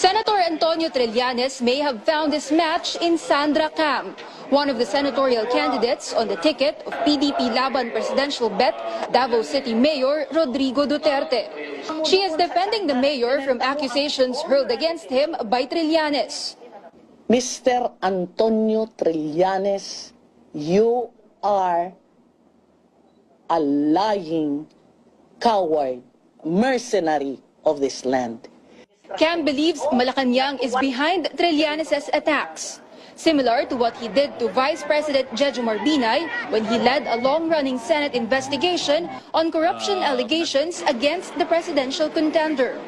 Senator Antonio Trillanes may have found his match in Sandra Cam, one of the senatorial candidates on the ticket of PDP Laban presidential bet, Davao City Mayor Rodrigo Duterte. She is defending the mayor from accusations hurled against him by Trillanes. Mr. Antonio Trillanes, you are a lying, coward, mercenary of this land. Cam believes Malacanang is behind Trillanes' attacks, similar to what he did to Vice President Jejomar Binay when he led a long-running Senate investigation on corruption allegations against the presidential contender.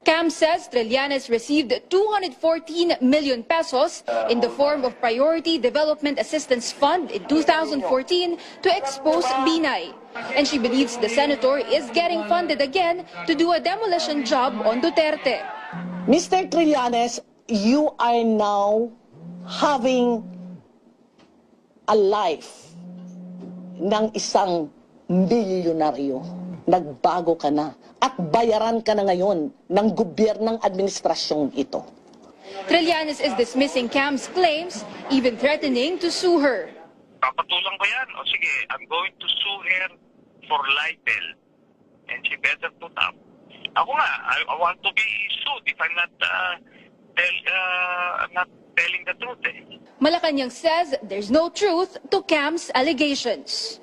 Cam says Trillanes received 214 million pesos in the form of Priority Development Assistance Fund in 2014 to expose Binay. And she believes the senator is getting funded again to do a demolition job on Duterte. Mr. Trillanes, you are now having a life ng isang bilyonaryo. Nagbago ka na at bayaran ka na ngayon ng gobyernong administrasyong ito. Trillanes is dismissing Cam's claims, even threatening to sue her. Papatulang ko yan. O sige, I'm going to sue her for libel. And she better put up. Ako nga, I want to be sued if I'm not telling the truth. Malacanang says there's no truth to Cam's allegations.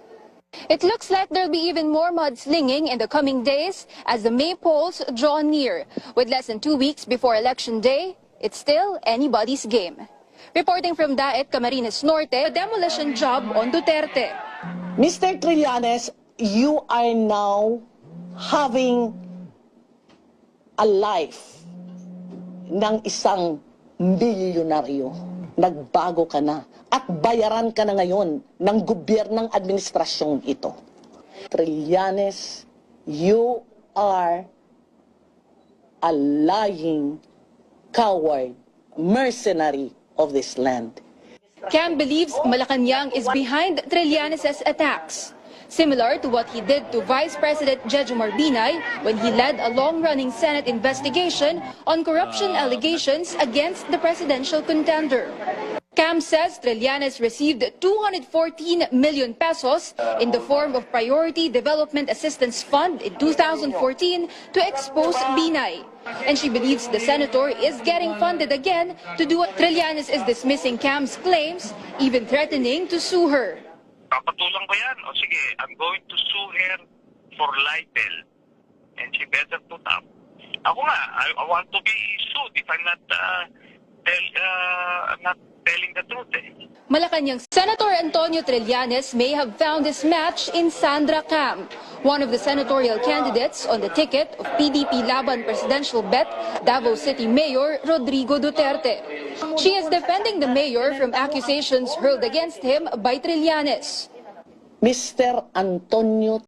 It looks like there'll be even more mudslinging in the coming days as the May polls draw near. With less than 2 weeks before Election Day, it's still anybody's game. Reporting from Daet, Camarines Norte, a demolition job on Duterte. Mr. Trillanes, you are now having a life ng isang bilyonaryo. Nagbago ka na at bayaran ka na ngayon ng gobyernong administrasyong ito. Trillanes, you are a lying, coward, mercenary of this land. Cam believes Malacanang is behind Trillanes' attacks, similar to what he did to Vice President Jejomar Binay when he led a long-running Senate investigation on corruption allegations against the presidential contender. Cam says Trillanes received 214 million pesos in the form of Priority Development Assistance Fund in 2014 to expose Binay. And she believes the senator is getting funded again to do what Trillanes is dismissing Cam's claims, even threatening to sue her. Papatulang ko yan. O sige, I'm going to sue her for libel. And she better put up. Ako nga, I want to be sued if I'm not telling the truth. Malacanang Senator Antonio Trillanes may have found his match in Sandra Cam, one of the senatorial candidates on the ticket of PDP Laban presidential bet, Davao City Mayor Rodrigo Duterte. She is defending the mayor from accusations hurled against him by Trillanes. Mr. Antonio